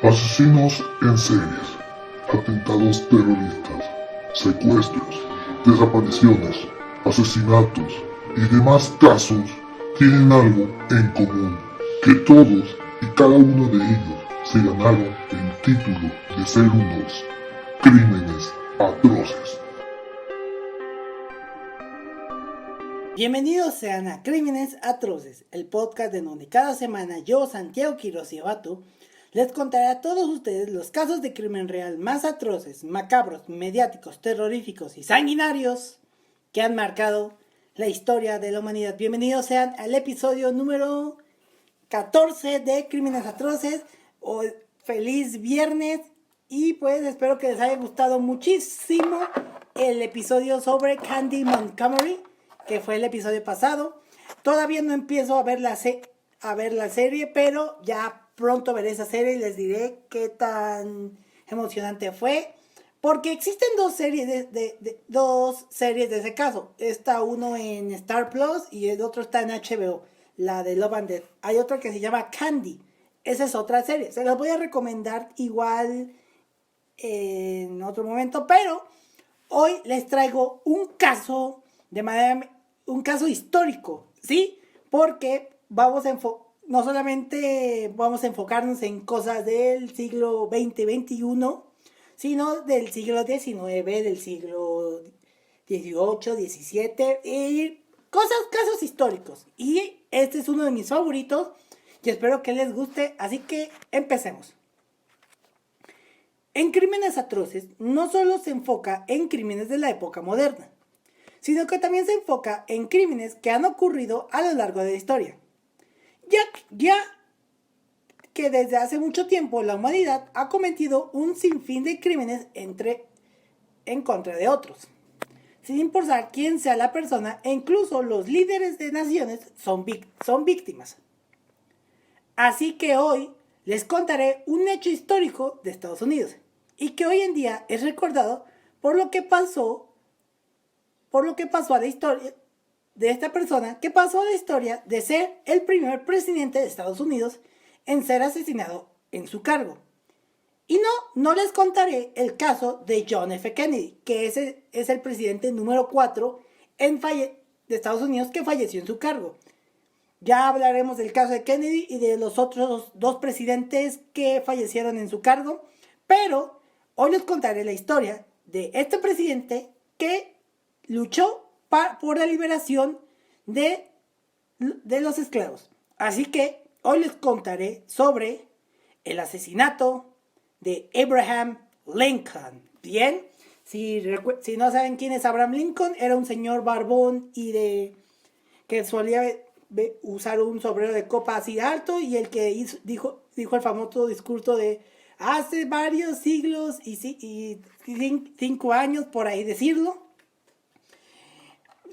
Asesinos en series, atentados terroristas, secuestros, desapariciones, asesinatos y demás casos tienen algo en común, que todos y cada uno de ellos se ganaron el título de ser unos crímenes atroces. Bienvenidos sean a Crímenes Atroces, el podcast en donde cada semana yo, Santiago Quiroz y Abato, les contaré a todos ustedes los casos de crimen real más atroces, macabros, mediáticos, terroríficos y sanguinarios que han marcado la historia de la humanidad. Bienvenidos sean al episodio número 14 de Crímenes Atroces. Feliz viernes y pues espero que les haya gustado muchísimo el episodio sobre Candy Montgomery, que fue el episodio pasado. Todavía no empiezo a ver la serie, pero ya pronto veré esa serie y les diré qué tan emocionante fue. Porque existen dos series de ese caso. Está uno en Star Plus y el otro está en HBO, la de Love and Death. Hay otra que se llama Candy. Esa es otra serie. Se las voy a recomendar igual en otro momento, pero hoy les traigo un caso un caso histórico, ¿sí? Porque no solamente vamos a enfocarnos en cosas del siglo XX-XXI, sino del siglo XIX, del siglo XVIII, XVII, y casos históricos. Y este es uno de mis favoritos y espero que les guste, así que empecemos. En Crímenes Atroces no solo se enfoca en crímenes de la época moderna, sino que también se enfoca en crímenes que han ocurrido a lo largo de la historia. Ya que desde hace mucho tiempo la humanidad ha cometido un sinfín de crímenes en contra de otros, sin importar quién sea la persona, e incluso los líderes de naciones son víctimas. Así que hoy les contaré un hecho histórico de Estados Unidos, y que hoy en día es recordado por lo que pasó a la historia de esta persona, que pasó a la historia de ser el primer presidente de Estados Unidos en ser asesinado en su cargo. Y no les contaré el caso de John F. Kennedy, que es el presidente número 4 de Estados Unidos que falleció en su cargo. Ya hablaremos del caso de Kennedy y de los otros dos presidentes que fallecieron en su cargo, pero hoy les contaré la historia de este presidente que luchó por la liberación de los esclavos. Así que hoy les contaré sobre el asesinato de Abraham Lincoln. Bien, si no saben quién es Abraham Lincoln, era un señor barbón que solía usar un sombrero de copa así alto, y el que dijo el famoso discurso de hace varios siglos y 5 años, por ahí decirlo.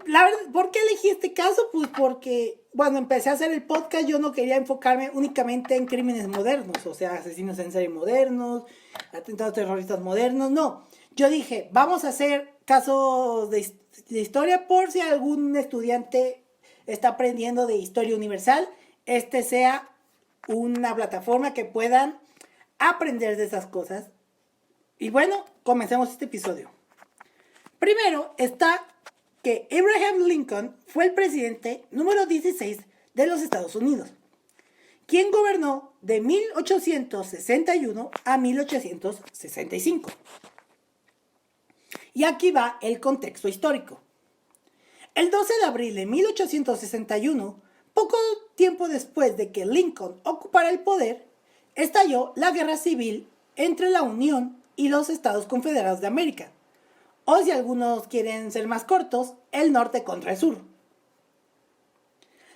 La verdad, ¿por qué elegí este caso? Pues porque, empecé a hacer el podcast, yo no quería enfocarme únicamente en crímenes modernos, o sea, asesinos en serie modernos, atentados terroristas modernos, no. Yo dije, vamos a hacer casos de historia por si algún estudiante está aprendiendo de historia universal, este sea una plataforma que puedan aprender de esas cosas. Y bueno, comencemos este episodio. Primero está que Abraham Lincoln fue el presidente número 16 de los Estados Unidos, quien gobernó de 1861 a 1865. Y aquí va el contexto histórico. El 12 de abril de 1861, poco tiempo después de que Lincoln ocupara el poder, estalló la guerra civil entre la Unión y los Estados Confederados de América, o si algunos quieren ser más cortos, el norte contra el sur.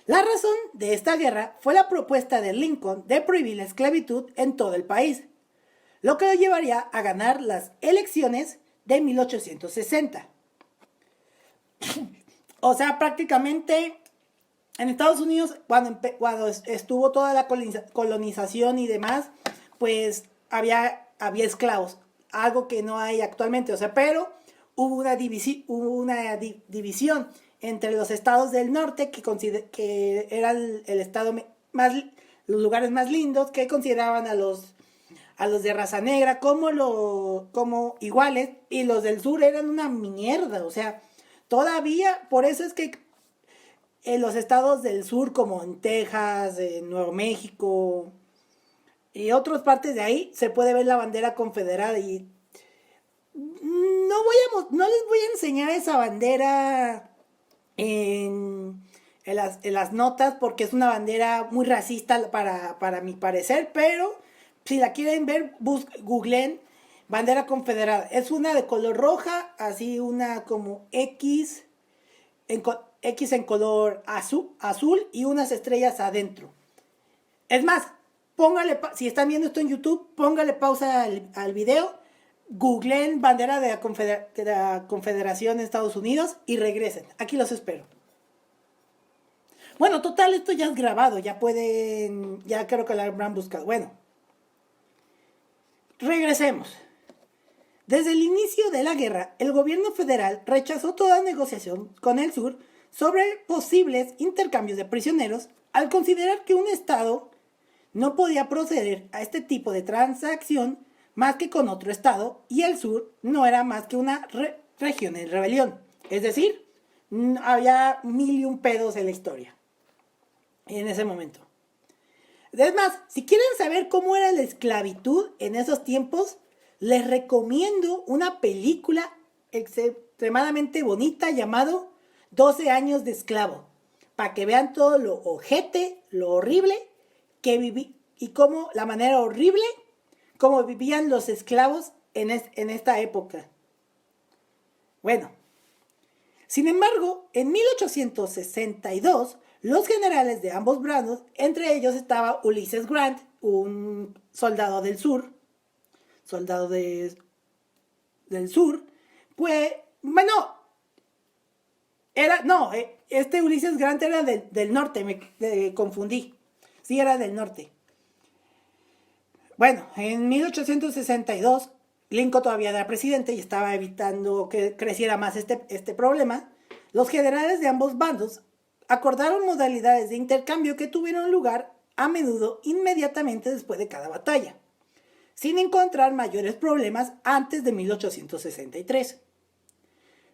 La razón de esta guerra fue la propuesta de Lincoln de prohibir la esclavitud en todo el país, lo que lo llevaría a ganar las elecciones de 1860. O sea, prácticamente en Estados Unidos, cuando estuvo toda la colonización y demás, pues había esclavos, algo que no hay actualmente, o sea, pero hubo una división entre los estados del norte, que eran el estado los lugares más lindos, que consideraban a los a los de raza negra como iguales, y los del sur eran una mierda. O sea, todavía, por eso es que en los estados del sur, como en Texas, en Nuevo México y otras partes de ahí, se puede ver la bandera confederada. Y no les voy a enseñar esa bandera en las notas, porque es una bandera muy racista para mi parecer, pero si la quieren ver, googleen bandera confederada. Es una de color roja, así una como X en color azul y unas estrellas adentro. Es más, si están viendo esto en YouTube, póngale pausa al video, googleen bandera de la Confederación de Estados Unidos y regresen. Aquí los espero. Bueno, total, esto ya es grabado, ya creo que lo habrán buscado. Bueno, regresemos. Desde el inicio de la guerra, el gobierno federal rechazó toda negociación con el sur sobre posibles intercambios de prisioneros, al considerar que un estado no podía proceder a este tipo de transacción más que con otro estado, y el sur no era más que una región en rebelión. Es decir, había mil y un pedos en la historia en ese momento. Es más, si quieren saber cómo era la esclavitud en esos tiempos, les recomiendo una película extremadamente bonita llamado 12 años de esclavo, para que vean todo lo ojete, lo horrible que viví y cómo la manera horrible como vivían los esclavos en esta época. Bueno, sin embargo, en 1862, los generales de ambos bandos, entre ellos estaba Ulysses Grant, un soldado del sur, pues, bueno, este Ulysses Grant era del norte, me confundí, sí era del norte. Bueno, en 1862, Lincoln todavía era presidente y estaba evitando que creciera más este problema. Los generales de ambos bandos acordaron modalidades de intercambio que tuvieron lugar a menudo inmediatamente después de cada batalla, sin encontrar mayores problemas antes de 1863.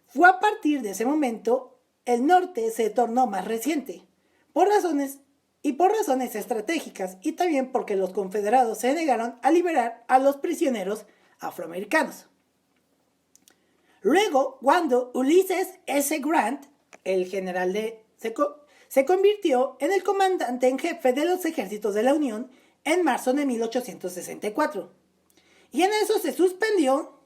Fue a partir de ese momento el norte se tornó más reciente, por razones estratégicas, y también porque los confederados se negaron a liberar a los prisioneros afroamericanos. Luego, cuando Ulysses S. Grant, el general se convirtió en el comandante en jefe de los ejércitos de la Unión en marzo de 1864. Y en eso se suspendió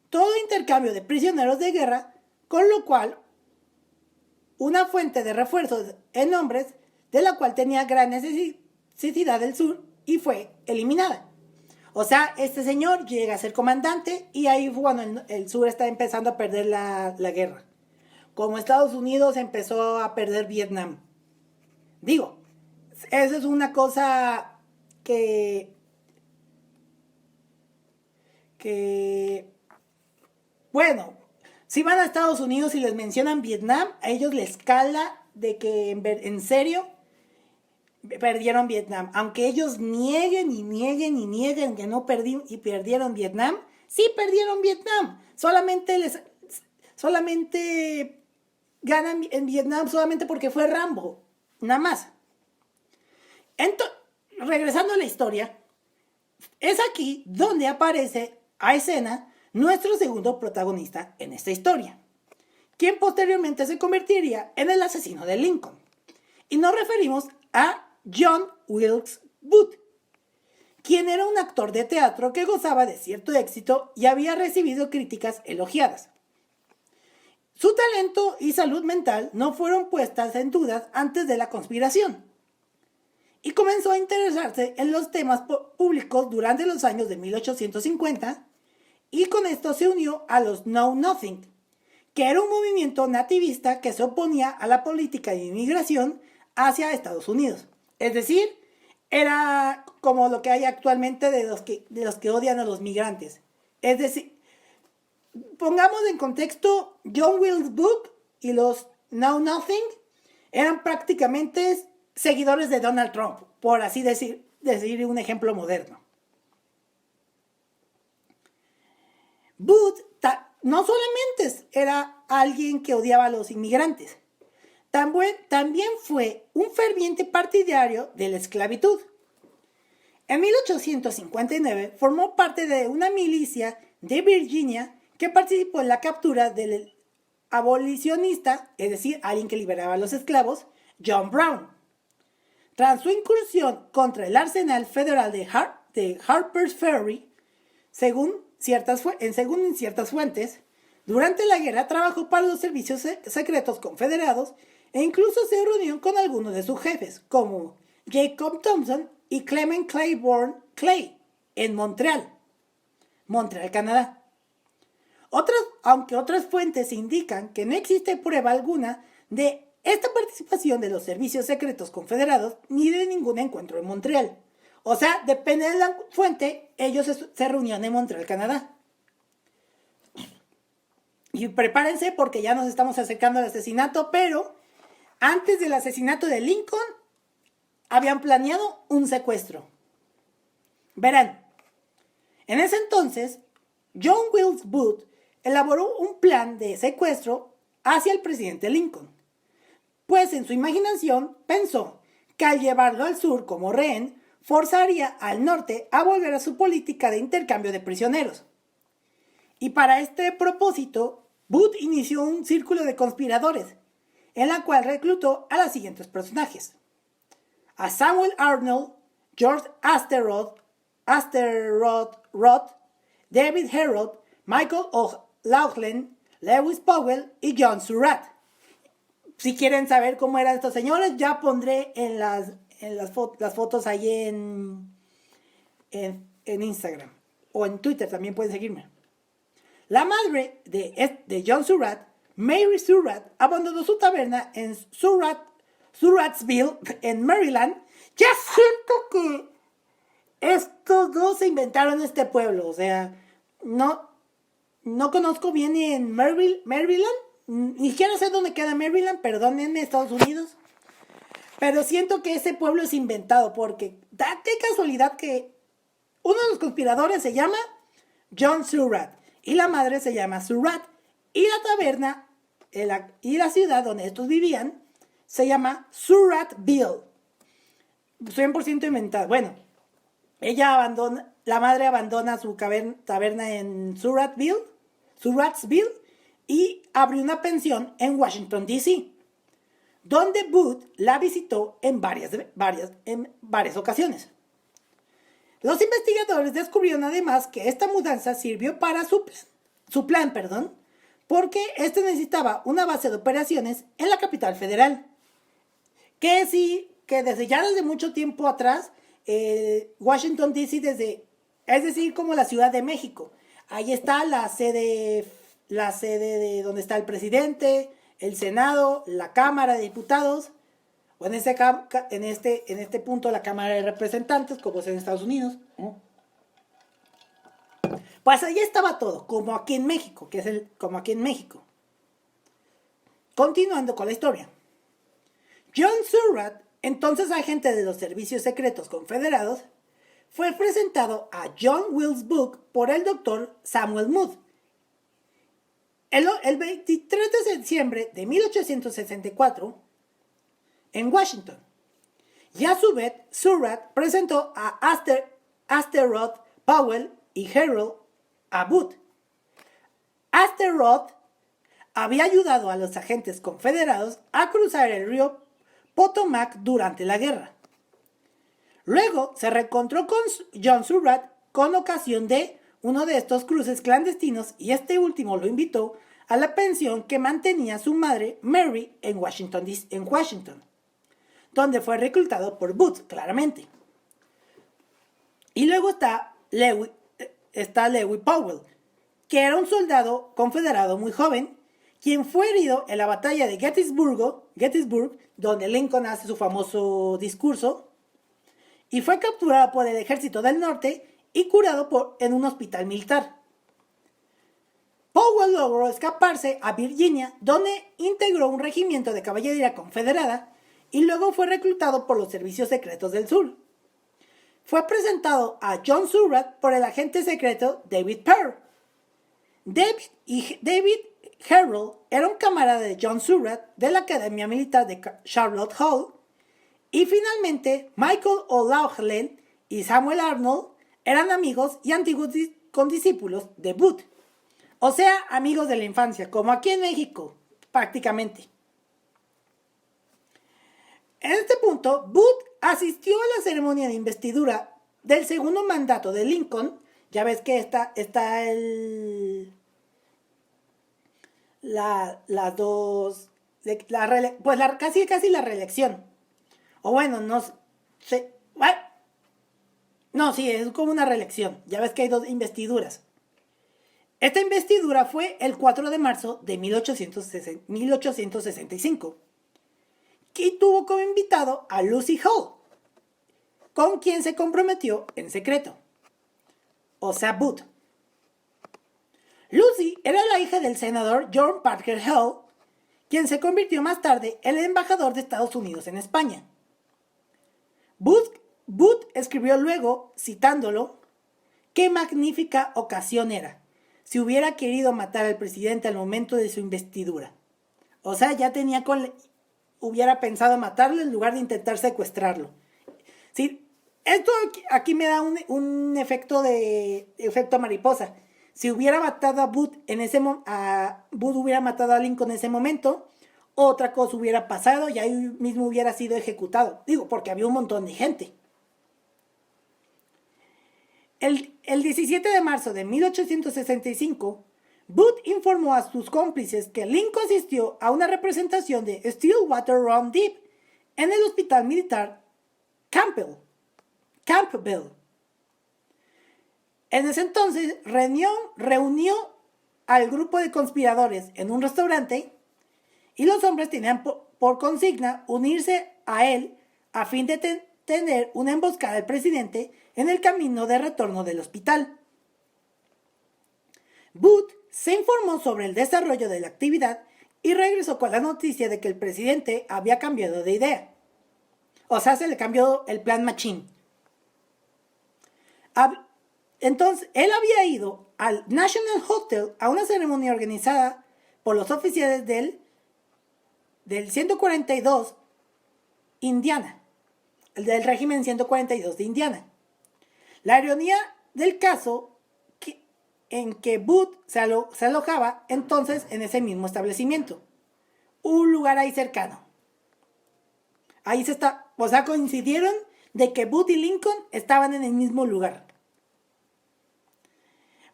todo intercambio de prisioneros de guerra, con lo cual una fuente de refuerzos en hombres, de la cual tenía gran necesidad del sur, y fue eliminada. O sea, este señor llega a ser comandante y ahí fue cuando el sur está empezando a perder la guerra. Como Estados Unidos empezó a perder Vietnam. Digo, eso es una cosa que bueno, si van a Estados Unidos y les mencionan Vietnam, a ellos les cala de que en serio perdieron Vietnam. Aunque ellos nieguen que no perdieron Vietnam, sí perdieron Vietnam. Solamente ganan en Vietnam solamente porque fue Rambo, nada más. Regresando a la historia, es aquí donde aparece a escena nuestro segundo protagonista en esta historia, quien posteriormente se convertiría en el asesino de Lincoln. Y nos referimos a John Wilkes Booth, quien era un actor de teatro que gozaba de cierto éxito y había recibido críticas elogiadas. Su talento y salud mental no fueron puestas en duda antes de la conspiración, y comenzó a interesarse en los temas públicos durante los años de 1850, y con esto se unió a los Know Nothing, que era un movimiento nativista que se oponía a la política de inmigración hacia Estados Unidos. Es decir, era como lo que hay actualmente de los que odian a los migrantes. Es decir, pongamos en contexto, John Wilkes Booth y los Know Nothing eran prácticamente seguidores de Donald Trump, por así decir un ejemplo moderno. Booth no solamente era alguien que odiaba a los inmigrantes, también fue un ferviente partidario de la esclavitud. En 1859 formó parte de una milicia de Virginia que participó en la captura del abolicionista, es decir, alguien que liberaba a los esclavos, John Brown. Tras su incursión contra el arsenal federal de Harper's Ferry, según ciertas fuentes, durante la guerra trabajó para los servicios secretos confederados e incluso se reunió con algunos de sus jefes, como Jacob Thompson y Clement Claiborne Clay, en Montreal, Canadá. Aunque otras fuentes indican que no existe prueba alguna de esta participación de los servicios secretos confederados ni de ningún encuentro en Montreal. O sea, depende de la fuente, ellos se reunían en Montreal, Canadá. Y prepárense porque ya nos estamos acercando al asesinato, pero antes del asesinato de Lincoln habían planeado un secuestro. Verán, en ese entonces, John Wilkes Booth elaboró un plan de secuestro hacia el presidente Lincoln, pues en su imaginación pensó que al llevarlo al sur como rehén, forzaría al norte a volver a su política de intercambio de prisioneros. Y para este propósito, Booth inició un círculo de conspiradores, en la cual reclutó a los siguientes personajes: a Samuel Arnold, George Roth, David Herold, Michael O'Loughlin, Lewis Powell y John Surratt. Si quieren saber cómo eran estos señores, ya pondré en las fotos ahí en Instagram o en Twitter, también pueden seguirme. La madre de John Surratt, Mary Surratt, abandonó su taberna en Surrattsville, en Maryland. Ya siento que estos dos se inventaron este pueblo. O sea, no conozco bien ni en Maryland. Ni siquiera sé dónde queda Maryland, perdónenme, Estados Unidos. Pero siento que ese pueblo es inventado porque qué casualidad que uno de los conspiradores se llama John Surratt y la madre se llama Surratt. Y la taberna y la ciudad donde estos vivían se llama Surrattsville. 100% inventado. Bueno, la madre abandona su taberna en Surrattsville y abrió una pensión en Washington, D.C., donde Booth la visitó en varias ocasiones. Los investigadores descubrieron además que esta mudanza sirvió para su plan, porque este necesitaba una base de operaciones en la capital federal. Que desde mucho tiempo atrás, Washington D.C., es decir, como la Ciudad de México, ahí está la sede de donde está el presidente, el Senado, la Cámara de Diputados, o en este punto la Cámara de Representantes, como es en Estados Unidos. Pues ahí estaba todo, como aquí en México, Continuando con la historia. John Surratt, entonces agente de los servicios secretos confederados, fue presentado a John Wilkes Booth por el doctor Samuel Booth el 23 de diciembre de 1864 en Washington. Y a su vez, Surratt presentó a Roth, Powell y Herold a Booth. Roth había ayudado a los agentes confederados a cruzar el río Potomac durante la guerra. Luego se reencontró con John Surratt con ocasión de uno de estos cruces clandestinos y este último lo invitó a la pensión que mantenía su madre Mary en Washington, donde fue reclutado por Booth, claramente. Y luego está Lewis Powell, que era un soldado confederado muy joven, quien fue herido en la batalla de Gettysburg, donde Lincoln hace su famoso discurso, y fue capturado por el ejército del norte y curado en un hospital militar. Powell logró escaparse a Virginia, donde integró un regimiento de caballería confederada y luego fue reclutado por los servicios secretos del sur. Fue presentado a John Surratt por el agente secreto David Pearl. David Harrell era un camarada de John Surratt de la Academia Militar de Charlotte Hall. Y finalmente, Michael O'Loughlin y Samuel Arnold eran amigos y antiguos condiscípulos de Booth. O sea, amigos de la infancia, como aquí en México, prácticamente. En este punto, Booth asistió a la ceremonia de investidura del segundo mandato de Lincoln. Ya ves que está las dos, casi la reelección. O bueno, no sé. No, sí, es como una reelección. Ya ves que hay dos investiduras. Esta investidura fue el 4 de marzo de 1865. Y tuvo como invitado a Lucy Hall, con quien se comprometió en secreto. O sea, Booth. Lucy era la hija del senador John Parker Hall, quien se convirtió más tarde en el embajador de Estados Unidos en España. Booth escribió luego, citándolo, «Qué magnífica ocasión era, si hubiera querido matar al presidente al momento de su investidura». O sea, ya hubiera pensado matarlo en lugar de intentar secuestrarlo. Sí, esto aquí me da un efecto mariposa. Si hubiera matado a Booth Booth hubiera matado a Lincoln en ese momento, otra cosa hubiera pasado y ahí mismo hubiera sido ejecutado. Digo, porque había un montón de gente. El 17 de marzo de 1865, Booth informó a sus cómplices que Lincoln asistió a una representación de Stillwater Run Deep en el hospital militar Campbell. En ese entonces reunió al grupo de conspiradores en un restaurante y los hombres tenían por consigna unirse a él a fin de tener una emboscada al presidente en el camino de retorno del hospital. Booth se informó sobre el desarrollo de la actividad y regresó con la noticia de que el presidente había cambiado de idea. O sea, se le cambió el plan machín. Entonces, él había ido al National Hotel a una ceremonia organizada por los oficiales del 142 Indiana, del régimen 142 de Indiana. La ironía del caso en que Booth se alojaba entonces en ese mismo establecimiento, un lugar ahí cercano. Ahí coincidieron de que Booth y Lincoln estaban en el mismo lugar.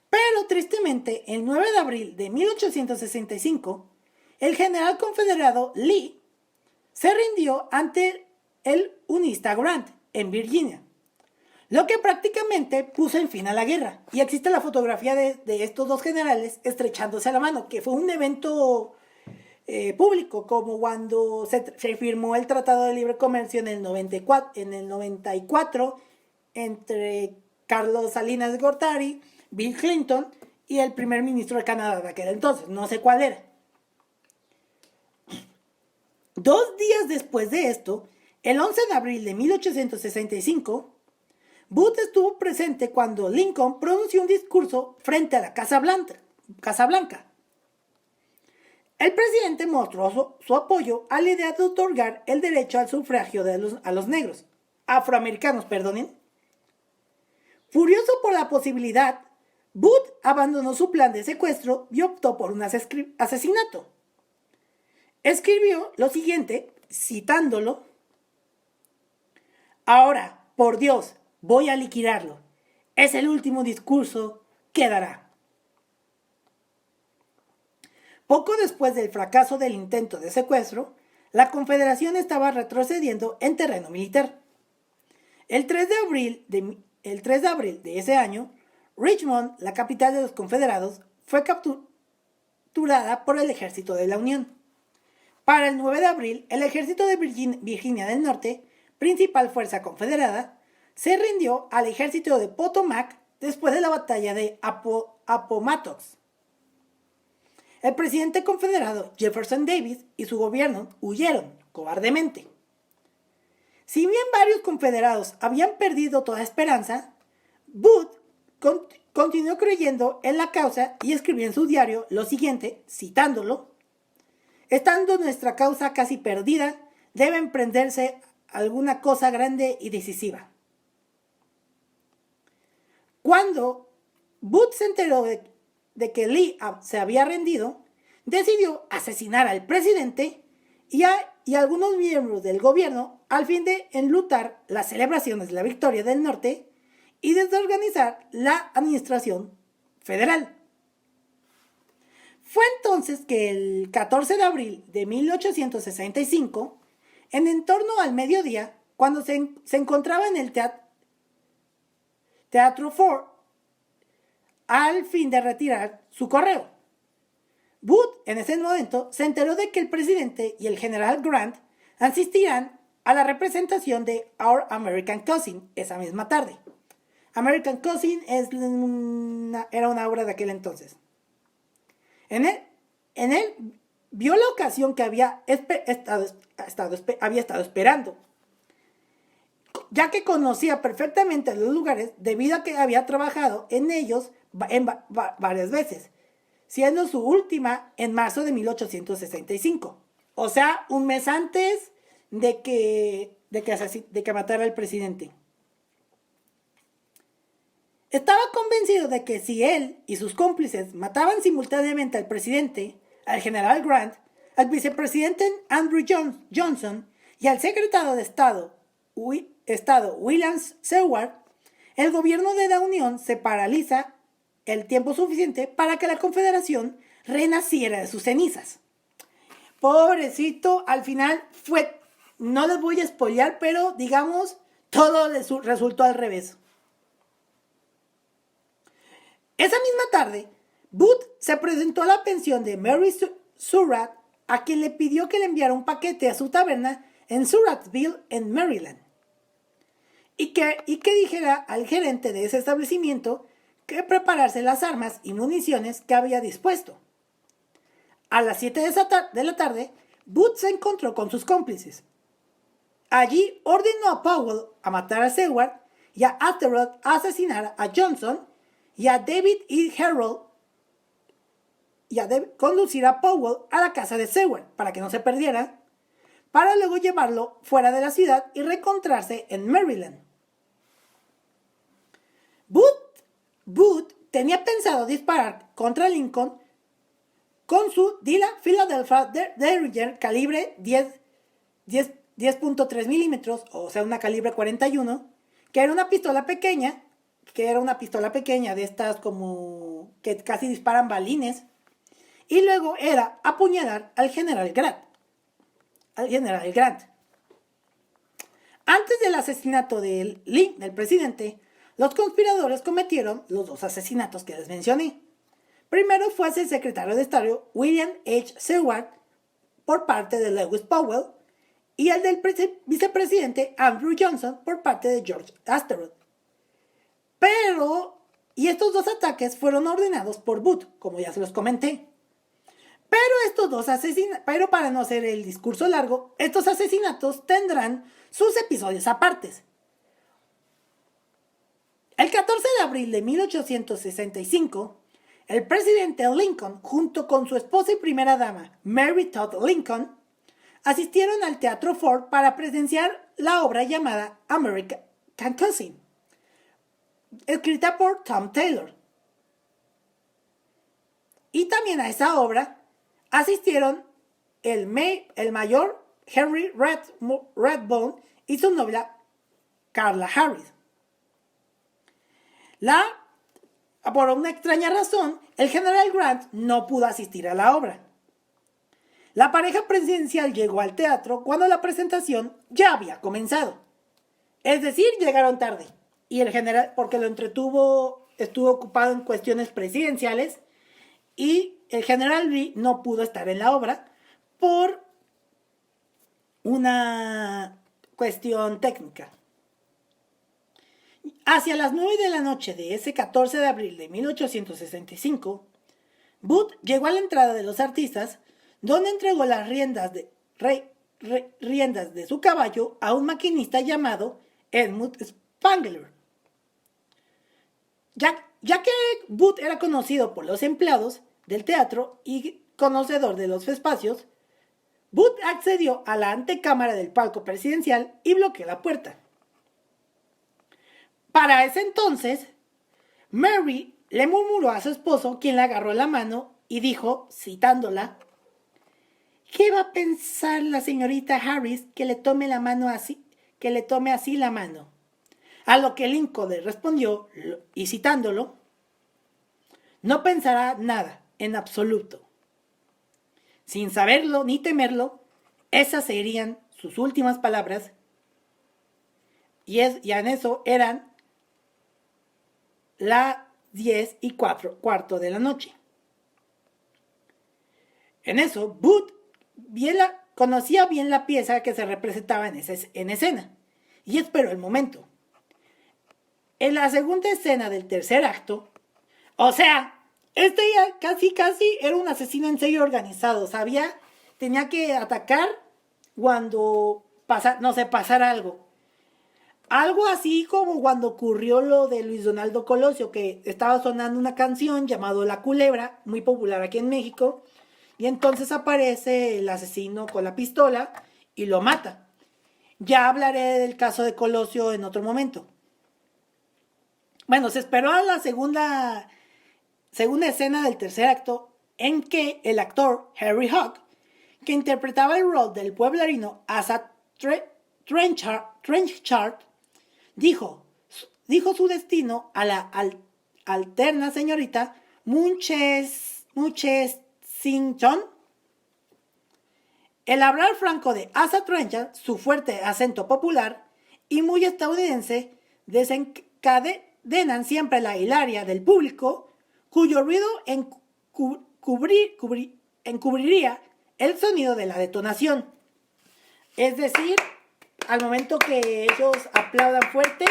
Pero tristemente, el 9 de abril de 1865, el general confederado Lee se rindió ante el unista Grant en Virginia, lo que prácticamente puso en fin a la guerra. Y existe la fotografía de estos dos generales estrechándose la mano, que fue un evento público, como cuando se firmó el Tratado de Libre Comercio en el 94 entre Carlos Salinas de Gortari, Bill Clinton y el primer ministro de Canadá de aquel entonces, no sé cuál era. 2 días después de esto, el 11 de abril de 1865, Booth estuvo presente cuando Lincoln pronunció un discurso frente a la Casa Blanca. El presidente mostró su apoyo a la idea de otorgar el derecho al sufragio a los negros, afroamericanos, perdonen. Furioso por la posibilidad, Booth abandonó su plan de secuestro y optó por un asesinato. Escribió lo siguiente, citándolo: «Ahora, por Dios, voy a liquidarlo. Es el último discurso que dará». Poco después del fracaso del intento de secuestro, la Confederación estaba retrocediendo en terreno militar. El 3 de abril de ese año, Richmond, la capital de los Confederados, fue capturada por el ejército de la Unión. Para el 9 de abril, el ejército de Virginia del Norte, principal fuerza confederada, se rindió al ejército de Potomac después de la batalla de Appomattox. El presidente confederado Jefferson Davis y su gobierno huyeron cobardemente. Si bien varios confederados habían perdido toda esperanza, Booth continuó creyendo en la causa y escribió en su diario lo siguiente, citándolo: estando nuestra causa casi perdida, debe emprenderse alguna cosa grande y decisiva. Cuando Booth se enteró de que Lee se había rendido, decidió asesinar al presidente y a algunos miembros del gobierno al fin de enlutar las celebraciones de la victoria del norte y desorganizar la administración federal. Fue entonces que el 14 de abril de 1865, en torno al mediodía, cuando se encontraba en el Teatro Ford, al fin de retirar su correo. Booth, en ese momento, se enteró de que el presidente y el general Grant asistirán a la representación de Our American Cousin esa misma tarde. American Cousin era una obra de aquel entonces. En él vio la ocasión que había estado esperando, ya que conocía perfectamente los lugares debido a que había trabajado en ellos varias veces, siendo su última en marzo de 1865, o sea, un mes antes de que matara al presidente. Estaba convencido de que si él y sus cómplices mataban simultáneamente al presidente, al general Grant, al vicepresidente Andrew Johnson y al secretario de Estado William Seward, el gobierno de la Unión se paraliza el tiempo suficiente para que la Confederación renaciera de sus cenizas. Pobrecito, al final fue, no les voy a spoilear, pero digamos, todo resultó al revés. Esa misma tarde, Booth se presentó a la pensión de Mary Surratt, a quien le pidió que le enviara un paquete a su taberna en Surrattsville, en Maryland, y que dijera al gerente de ese establecimiento que preparase las armas y municiones que había dispuesto. A las 7 de la tarde, Booth se encontró con sus cómplices. Allí ordenó a Powell a matar a Seward y a Atherod a asesinar a Johnson y a David E. Herold y a conducir a Powell a la casa de Seward para que no se perdiera, para luego llevarlo fuera de la ciudad y reencontrarse en Maryland. Booth tenía pensado disparar contra Lincoln con su Philadelphia Derringer calibre 10.3 milímetros, o sea, una calibre 41, que era una pistola pequeña de estas como que casi disparan balines, y luego era apuñalar al general Grant. Antes del asesinato del presidente, los conspiradores cometieron los dos asesinatos que les mencioné. Primero fue hacia el secretario de Estado William H. Seward por parte de Lewis Powell y el del vicepresidente Andrew Johnson por parte de George Atherod. Y estos dos ataques fueron ordenados por Booth, como ya se los comenté. Pero para no hacer el discurso largo, estos asesinatos tendrán sus episodios apartes. El 14 de abril de 1865, el presidente Lincoln, junto con su esposa y primera dama, Mary Todd Lincoln, asistieron al Teatro Ford para presenciar la obra llamada American Cousin, escrita por Tom Taylor. Y también a esa obra asistieron el mayor Henry Rathbone y su novia Carla Harris. Por una extraña razón, el general Grant no pudo asistir a la obra. La pareja presidencial llegó al teatro cuando la presentación ya había comenzado. Es decir, llegaron tarde. Y el general, porque estuvo ocupado en cuestiones presidenciales, y el general Lee no pudo estar en la obra por una cuestión técnica. Hacia las 9 de la noche de ese 14 de abril de 1865, Booth llegó a la entrada de los artistas, donde entregó las riendas de su caballo a un maquinista llamado Edmund Spangler. Ya que Booth era conocido por los empleados del teatro y conocedor de los espacios, Booth accedió a la antecámara del palco presidencial y bloqueó la puerta. Para ese entonces, Mary le murmuró a su esposo, quien le agarró la mano y dijo, citándola, ¿qué va a pensar la señorita Harris que le tome la mano así, que le tome así la mano? A lo que Lincoln le respondió, y citándolo, no pensará nada, en absoluto. Sin saberlo ni temerlo, esas serían sus últimas palabras, y en eso eran las 10:15 de la noche. En eso, Booth conocía bien la pieza que se representaba en escena y esperó el momento. En la segunda escena del tercer acto, o sea, este ya casi era un asesino en serie organizado, tenía que atacar cuando pasara algo. Algo así como cuando ocurrió lo de Luis Donaldo Colosio, que estaba sonando una canción llamada La Culebra, muy popular aquí en México, y entonces aparece el asesino con la pistola y lo mata. Ya hablaré del caso de Colosio en otro momento. Bueno, se esperó a la segunda escena del tercer acto en que el actor Harry Hawk, que interpretaba el rol del pueblerino Asa Trenchard, dijo su destino a la alterna señorita Munchessington. El hablar franco de Asa Trenchard, su fuerte acento popular y muy estadounidense, desencadenan siempre la hilaria del público, cuyo ruido encubriría el sonido de la detonación. Es decir, al momento que ellos aplaudan fuerte,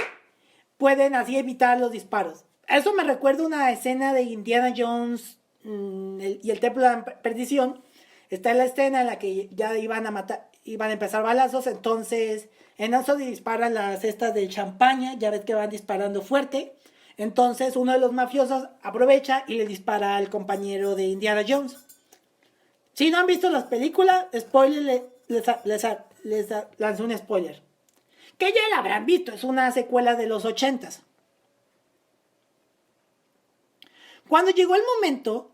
pueden así evitar los disparos. Eso me recuerda una escena de Indiana Jones y el Templo de la Perdición. Está en la escena en la que ya iban a empezar balazos, entonces en eso disparan las cestas de champaña, ya ves que van disparando fuerte. Entonces uno de los mafiosos aprovecha y le dispara al compañero de Indiana Jones. Si no han visto las películas, spoiler, les lanzo un spoiler. Que ya la habrán visto, es una secuela de los 80s. Cuando llegó el momento,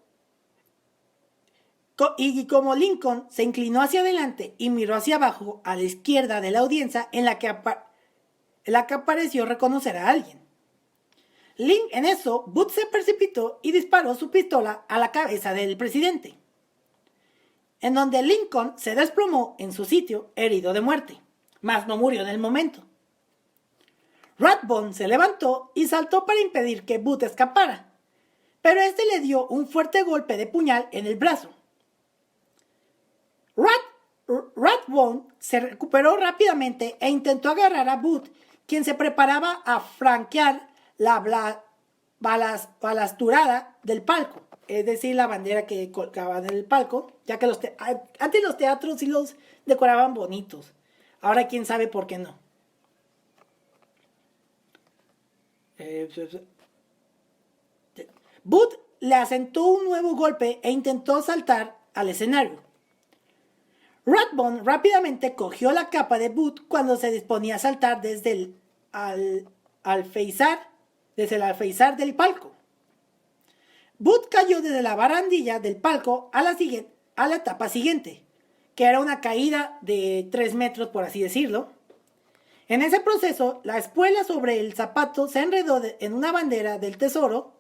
y como Lincoln se inclinó hacia adelante y miró hacia abajo a la izquierda de la audiencia, en la que apareció reconocer a alguien. En eso, Booth se precipitó y disparó su pistola a la cabeza del presidente, en donde Lincoln se desplomó en su sitio, herido de muerte, mas no murió en el momento. Rathbone se levantó y saltó para impedir que Booth escapara, pero este le dio un fuerte golpe de puñal en el brazo. Rathbone se recuperó rápidamente e intentó agarrar a Booth, quien se preparaba a franquear la balasturada del palco, es decir, la bandera que colgaban en el palco, ya que antes los teatros sí los decoraban bonitos. Ahora quién sabe por qué no. Booth le asentó un nuevo golpe e intentó saltar al escenario. Rathbone rápidamente cogió la capa de Booth cuando se disponía a saltar desde el alféizar del palco. Booth cayó desde la barandilla del palco a la etapa siguiente, que era una caída de 3 metros, por así decirlo. En ese proceso, la espuela sobre el zapato se enredó en una bandera del tesoro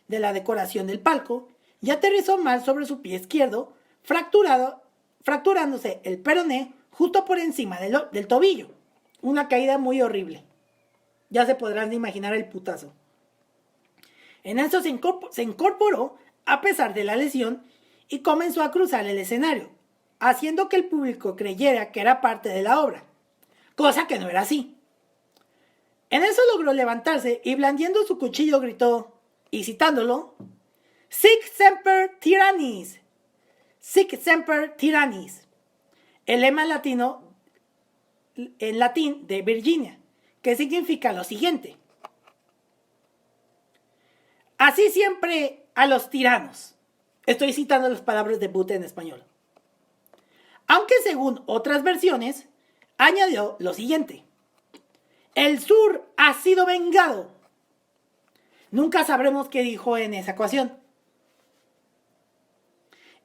de la decoración del palco y aterrizó mal sobre su pie izquierdo, fracturándose el peroné justo por encima del tobillo. Una caída muy horrible. Ya se podrán imaginar el putazo. En eso se incorporó a pesar de la lesión y comenzó a cruzar el escenario, haciendo que el público creyera que era parte de la obra, cosa que no era así. En eso logró levantarse y blandiendo su cuchillo gritó, y citándolo, Sic semper tyrannis, Sic semper tyrannis, el lema en latín de Virginia, que significa lo siguiente: Así siempre a los tiranos. Estoy citando las palabras de Booth en español. Aunque según otras versiones, añadió lo siguiente. El sur ha sido vengado. Nunca sabremos qué dijo en esa ocasión.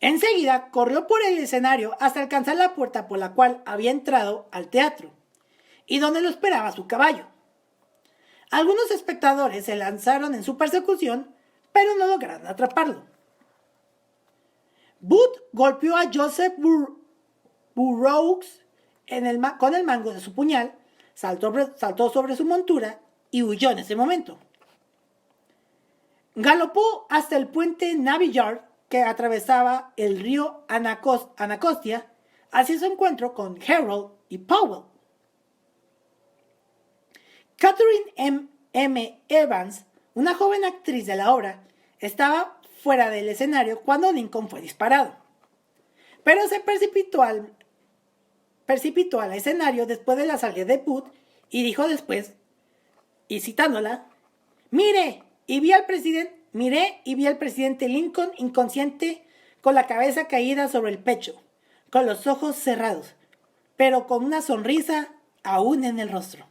Enseguida corrió por el escenario hasta alcanzar la puerta por la cual había entrado al teatro y donde lo esperaba su caballo. Algunos espectadores se lanzaron en su persecución, pero no lograron atraparlo. Booth golpeó a Joseph Burroughs con el mango de su puñal, saltó sobre su montura y huyó en ese momento. Galopó hasta el puente Navy Yard que atravesaba el río Anacostia hacia su encuentro con Harold y Powell. Catherine M. Evans, una joven actriz de la obra, estaba fuera del escenario cuando Lincoln fue disparado, pero se precipitó al escenario después de la salida de Booth y dijo después, y citándola, miré y vi al presidente Lincoln inconsciente con la cabeza caída sobre el pecho, con los ojos cerrados, pero con una sonrisa aún en el rostro.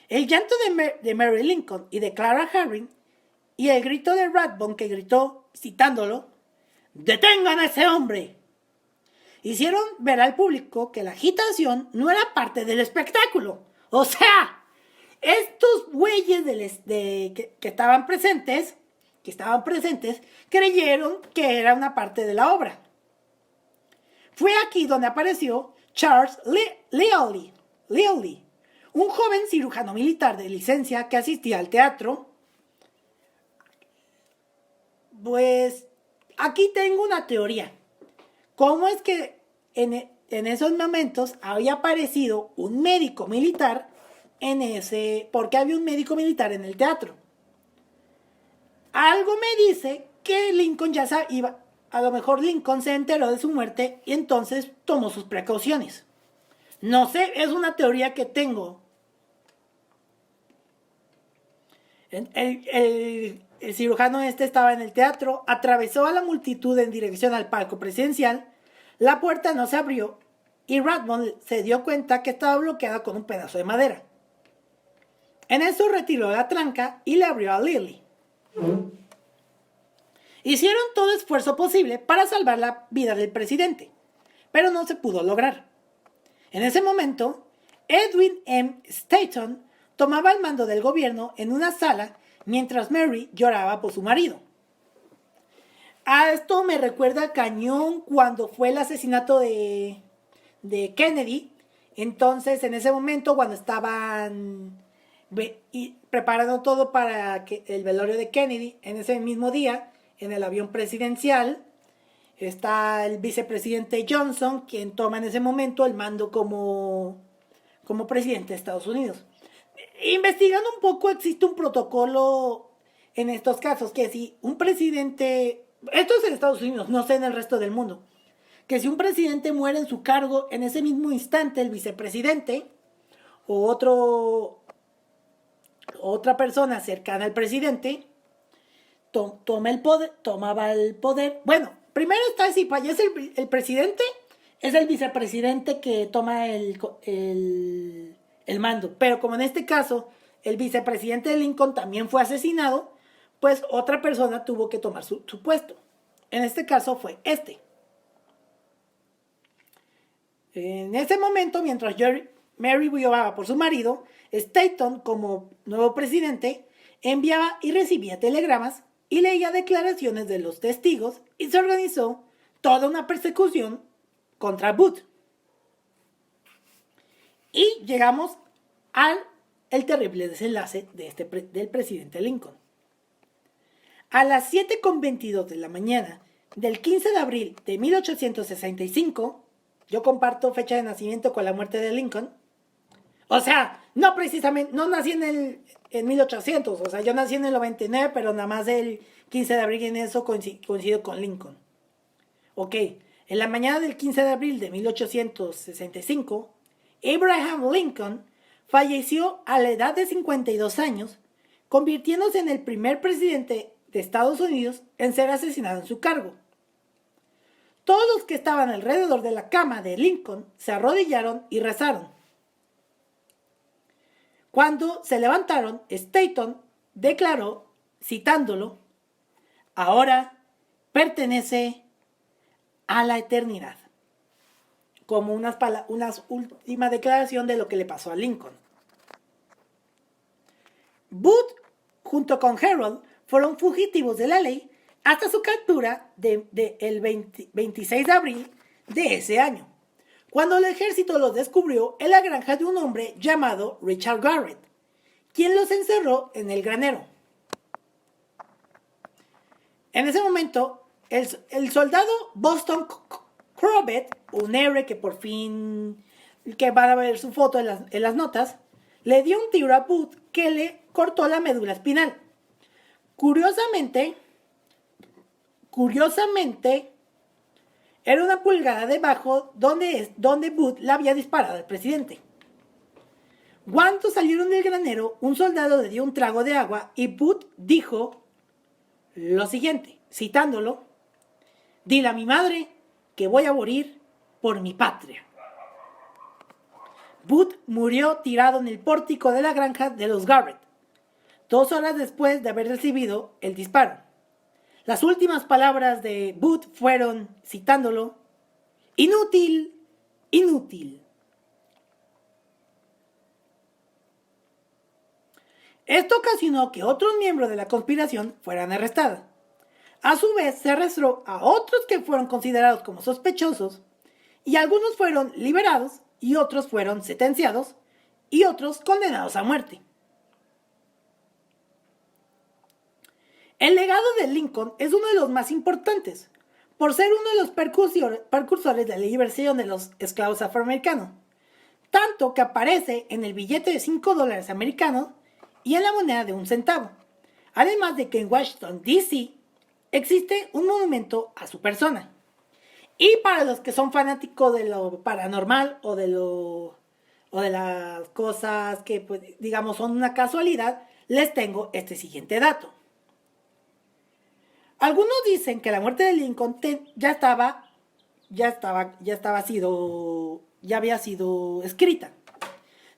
El llanto de Mary Lincoln y de Clara Harring y el grito de Rathbone que gritó, citándolo, ¡detengan a ese hombre!, hicieron ver al público que la agitación no era parte del espectáculo. O sea, estos güeyes que estaban presentes, creyeron que era una parte de la obra. Fue aquí donde apareció Charles Lealy, un joven cirujano militar de licencia que asistía al teatro. Pues aquí tengo una teoría. ¿Cómo es que en esos momentos había aparecido un médico militar ¿por qué había un médico militar en el teatro? Algo me dice que Lincoln a lo mejor Lincoln se enteró de su muerte y entonces tomó sus precauciones. No sé, es una teoría que tengo. El cirujano estaba en el teatro, atravesó a la multitud en dirección al palco presidencial, la puerta no se abrió y Rathbone se dio cuenta que estaba bloqueada con un pedazo de madera. En eso retiró la tranca y le abrió a Lily. Hicieron todo esfuerzo posible para salvar la vida del presidente, pero no se pudo lograr. En ese momento, Edwin M. Stanton tomaba el mando del gobierno en una sala mientras Mary lloraba por su marido. A esto me recuerda cañón cuando fue el asesinato de Kennedy. Entonces, en ese momento, cuando estaban preparando todo para el velorio de Kennedy, en ese mismo día, en el avión presidencial, está el vicepresidente Johnson, quien toma en ese momento el mando como presidente de Estados Unidos. Investigando un poco, existe un protocolo en estos casos, que si un presidente, esto es en Estados Unidos, no sé en el resto del mundo, que si un presidente muere en su cargo, en ese mismo instante el vicepresidente o otra persona cercana al presidente tomaba el poder. Bueno, primero está así, fallece el presidente, es el vicepresidente que toma el mando. Pero como en este caso el vicepresidente de Lincoln también fue asesinado, pues otra persona tuvo que tomar su puesto. En este caso fue este. En ese momento, mientras Mary lloraba por su marido, Stanton, como nuevo presidente, enviaba y recibía telegramas y leía declaraciones de los testigos y se organizó toda una persecución contra Booth. Y llegamos al terrible desenlace del presidente Lincoln. A las 7:22 de la mañana del 15 de abril de 1865, yo comparto fecha de nacimiento con la muerte de Lincoln. O sea, no precisamente, no nací en 1800, o sea, yo nací en el 99, pero nada más el 15 de abril en eso coincido con Lincoln. Ok, en la mañana del 15 de abril de 1865, Abraham Lincoln falleció a la edad de 52 años convirtiéndose en el primer presidente de Estados Unidos en ser asesinado en su cargo. Todos los que estaban alrededor de la cama de Lincoln se arrodillaron y rezaron. Cuando se levantaron, Stanton declaró, citándolo, ahora pertenece a la eternidad, como una última declaración de lo que le pasó a Lincoln. Booth, junto con Herold, fueron fugitivos de la ley hasta su captura el 26 de abril de ese año, cuando el ejército los descubrió en la granja de un hombre llamado Richard Garrett, quien los encerró en el granero. En ese momento, el soldado Boston Corbett, un héroe que por fin, que van a ver su foto en las notas, le dio un tiro a Booth que le cortó la médula espinal. Curiosamente, era una pulgada debajo donde Booth le había disparado al presidente. Cuando salieron del granero, un soldado le dio un trago de agua y Booth dijo lo siguiente, citándolo, dile a mi madre que voy a morir por mi patria. Booth murió tirado en el pórtico de la granja de los Garrett, 2 horas después de haber recibido el disparo. Las últimas palabras de Booth fueron, citándolo, inútil, inútil. Esto ocasionó que otros miembros de la conspiración fueran arrestados. A su vez, se arrestó a otros que fueron considerados como sospechosos, y algunos fueron liberados, y otros fueron sentenciados, y otros condenados a muerte. El legado de Lincoln es uno de los más importantes, por ser uno de los precursores de la liberación de los esclavos afroamericanos, tanto que aparece en el billete de $5 americanos y en la moneda de 1 centavo. Además de que en Washington, D.C., existe un monumento a su persona. Y para los que son fanáticos de lo paranormal o de las cosas que, pues, digamos, son una casualidad, les tengo este siguiente dato. Algunos dicen que la muerte de Lincoln ya había sido escrita,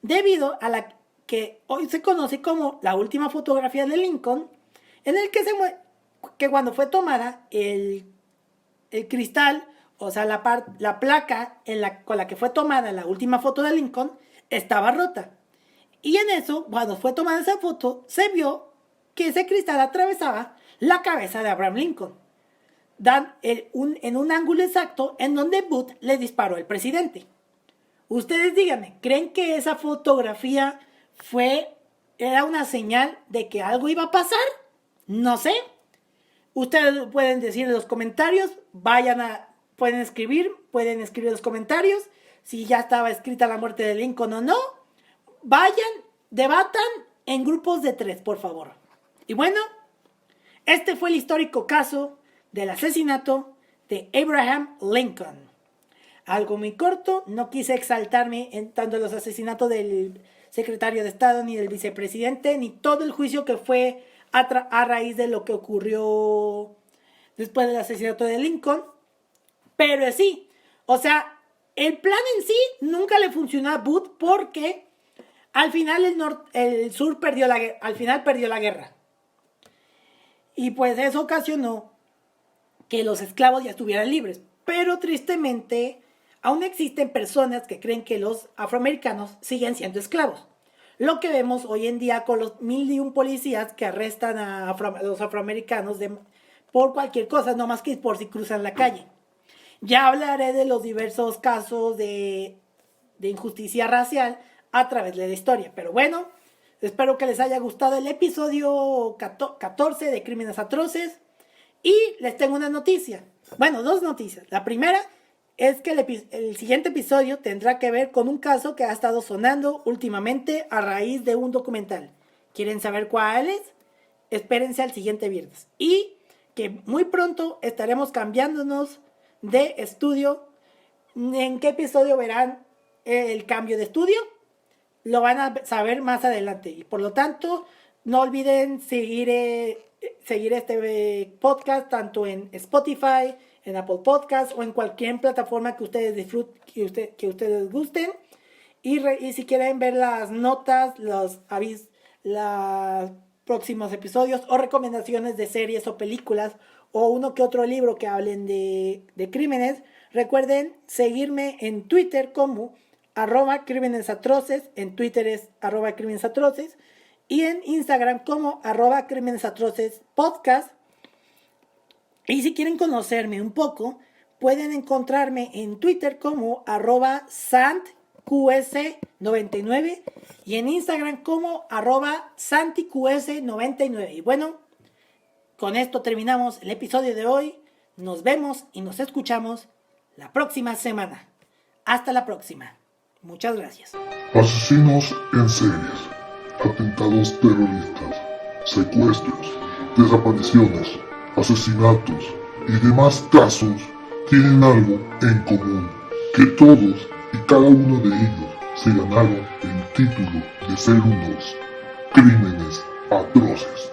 debido a la que hoy se conoce como la última fotografía de Lincoln, en el que cuando fue tomada el cristal, o sea, la placa con la que fue tomada la última foto de Lincoln, estaba rota. Y en eso, cuando fue tomada esa foto, se vio que ese cristal atravesaba la cabeza de Abraham Lincoln, en un ángulo exacto en donde Booth le disparó al presidente. Ustedes díganme, ¿creen que esa fotografía era una señal de que algo iba a pasar? No sé. Ustedes pueden decir en los comentarios, pueden escribir en los comentarios si ya estaba escrita la muerte de Lincoln o no. Vayan, debatan en grupos de 3, por favor. Y bueno, este fue el histórico caso del asesinato de Abraham Lincoln. Algo muy corto, no quise exaltarme en tanto los asesinatos del secretario de Estado, ni del vicepresidente, ni todo el juicio que fue a raíz de lo que ocurrió después del asesinato de Lincoln. Pero sí, o sea, el plan en sí nunca le funcionó a Booth porque al final el sur perdió la guerra. Y pues eso ocasionó que los esclavos ya estuvieran libres. Pero tristemente, aún existen personas que creen que los afroamericanos siguen siendo esclavos. Lo que vemos hoy en día con los 1001 policías que arrestan a los afroamericanos por cualquier cosa, no más que por si cruzan la calle. Ya hablaré de los diversos casos de injusticia racial a través de la historia. Pero bueno, espero que les haya gustado el episodio 14 de Crímenes Atroces. Y les tengo una noticia. Bueno, 2 noticias. La primera es que el siguiente episodio tendrá que ver con un caso que ha estado sonando últimamente a raíz de un documental. ¿Quieren saber cuál es? Espérense al siguiente viernes. Y que muy pronto estaremos cambiándonos de estudio. ¿En qué episodio verán el cambio de estudio? Lo van a saber más adelante. Y por lo tanto, No olviden seguir este podcast tanto en Spotify, en Apple Podcast o en cualquier plataforma que ustedes disfruten, que ustedes gusten. Y si quieren ver las notas, los próximos episodios o recomendaciones de series o películas o uno que otro libro que hablen de crímenes, recuerden seguirme en Twitter como @crímenesatroces, en Twitter es @crímenesatroces y en Instagram como @crímenesatrocespodcast. Y si quieren conocerme un poco, pueden encontrarme en Twitter como @santqs99 y en Instagram como @santiqs99. Y bueno, con esto terminamos el episodio de hoy. Nos vemos y nos escuchamos la próxima semana. Hasta la próxima. Muchas gracias. Asesinos en series, atentados terroristas, secuestros, desapariciones, asesinatos y demás casos tienen algo en común, que todos y cada uno de ellos se ganaron el título de ser unos crímenes atroces.